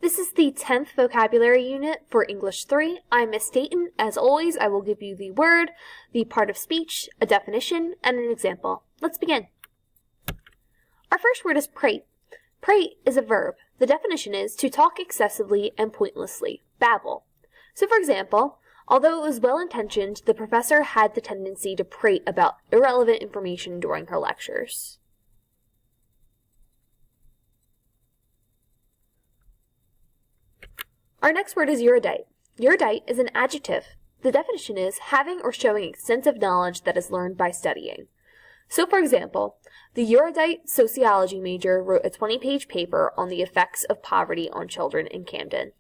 This is the 10th vocabulary unit for English 3. I'm Miss Dayton. As always, I will give you the word, the part of speech, a definition, and an example. Let's begin. Our first word is prate. Prate is a verb. The definition is to talk excessively and pointlessly, babble. So for example, although it was well-intentioned, the professor had the tendency to prate about irrelevant information during her lectures. Our next word is erudite. Erudite is an adjective. The definition is having or showing extensive knowledge that is learned by studying. So for example, the erudite sociology major wrote a 20-page paper on the effects of poverty on children in Camden.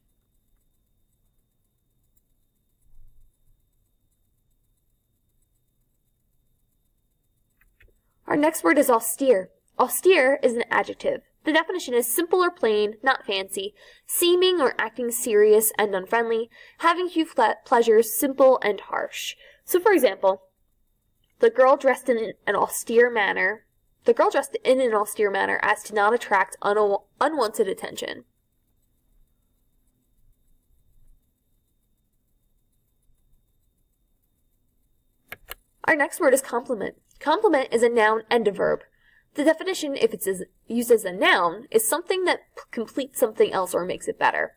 Our next word is austere. Austere is an adjective. The definition is simple or plain, not fancy, seeming or acting serious and unfriendly, having few pleasures, simple and harsh. So for example, the girl dressed in an austere manner as to not attract unwanted attention. Our next word is complement. Complement is a noun and a verb. The definition, if it's used as a noun, is something that completes something else or makes it better.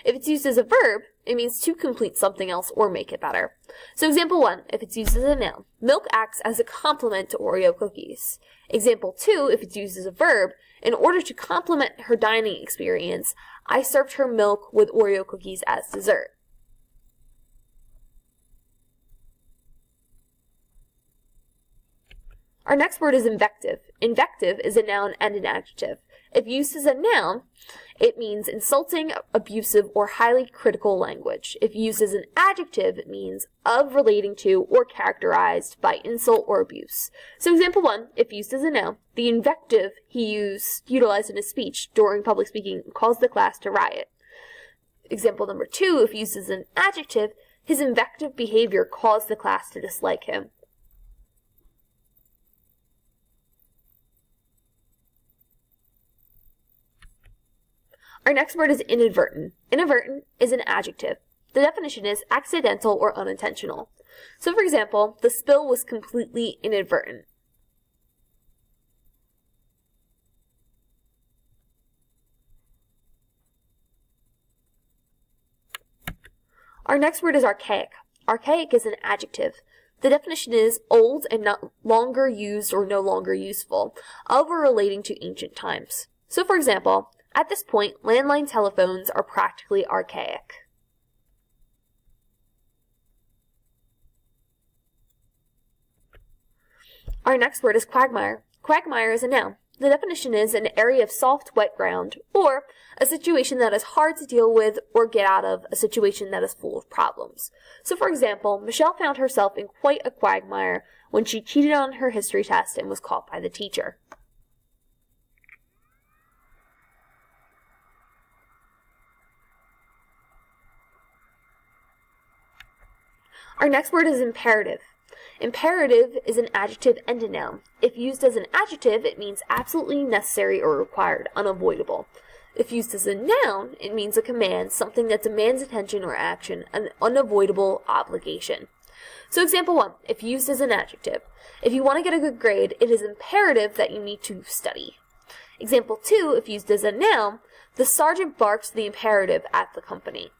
If it's used as a verb, it means to complete something else or make it better. So example 1, if it's used as a noun, milk acts as a complement to Oreo cookies. Example 2, if it's used as a verb, in order to complement her dining experience, I served her milk with Oreo cookies as dessert. Our next word is invective. Invective is a noun and an adjective. If used as a noun, it means insulting, abusive, or highly critical language. If used as an adjective, it means of, relating to, or characterized by insult or abuse. So example 1, if used as a noun, the invective he utilized in his speech during public speaking caused the class to riot. Example number 2, if used as an adjective, his invective behavior caused the class to dislike him. Our next word is inadvertent. Inadvertent is an adjective. The definition is accidental or unintentional. So for example, the spill was completely inadvertent. Our next word is archaic. Archaic is an adjective. The definition is old and not longer used or no longer useful, of or relating to ancient times. So for example, at this point, landline telephones are practically archaic. Our next word is quagmire. Quagmire is a noun. The definition is an area of soft, wet ground, or a situation that is hard to deal with or get out of, a situation that is full of problems. So for example, Michelle found herself in quite a quagmire when she cheated on her history test and was caught by the teacher. Our next word is imperative. Imperative is an adjective and a noun. If used as an adjective, it means absolutely necessary or required, unavoidable. If used as a noun, it means a command, something that demands attention or action, an unavoidable obligation. So example 1, if used as an adjective, if you want to get a good grade, it is imperative that you need to study. Example 2, if used as a noun, the sergeant barked the imperative at the company.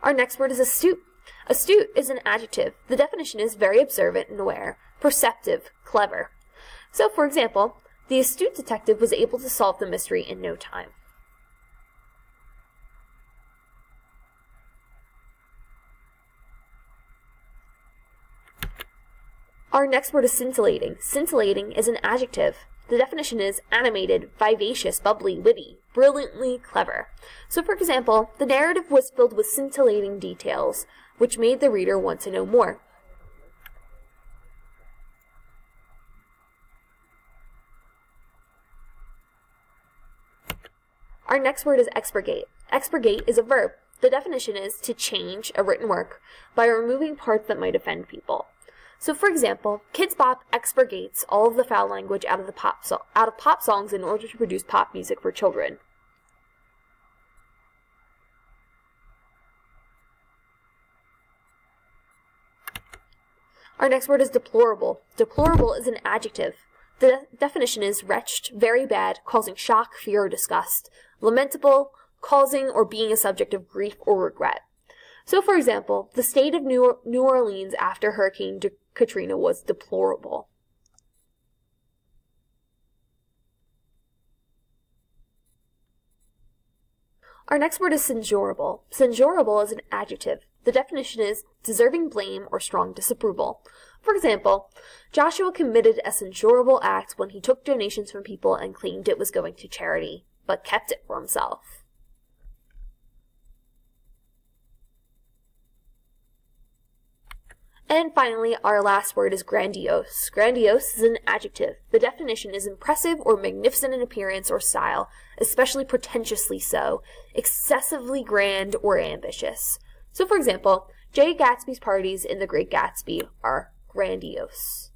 Our next word is astute. Astute is an adjective. The definition is very observant and aware, perceptive, clever. So, for example, the astute detective was able to solve the mystery in no time. Our next word is scintillating. Scintillating is an adjective. The definition is animated, vivacious, bubbly, witty, brilliantly clever. So for example, the narrative was filled with scintillating details, which made the reader want to know more. Our next word is expurgate. Expurgate is a verb. The definition is to change a written work by removing parts that might offend people. So, for example, Kids Bop expurgates all of the foul language out of pop songs in order to produce pop music for children. Our next word is deplorable. Deplorable is an adjective. The definition is wretched, very bad, causing shock, fear, or disgust. Lamentable, causing or being a subject of grief or regret. So, for example, the state of New Orleans after Hurricane Katrina was deplorable. Our next word is censurable. Censurable is an adjective. The definition is deserving blame or strong disapproval. For example, Joshua committed a censurable act when he took donations from people and claimed it was going to charity, but kept it for himself. And finally, our last word is grandiose. Grandiose is an adjective. The definition is impressive or magnificent in appearance or style, especially pretentiously so, excessively grand or ambitious. So, for example, Jay Gatsby's parties in The Great Gatsby are grandiose.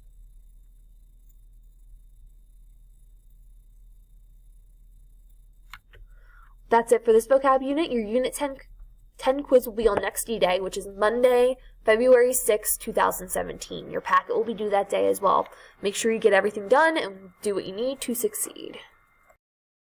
That's it for this vocab unit. Your Unit 10 quiz will be on next D-Day, which is Monday, February 6, 2017. Your packet will be due that day as well. Make sure you get everything done and do what you need to succeed.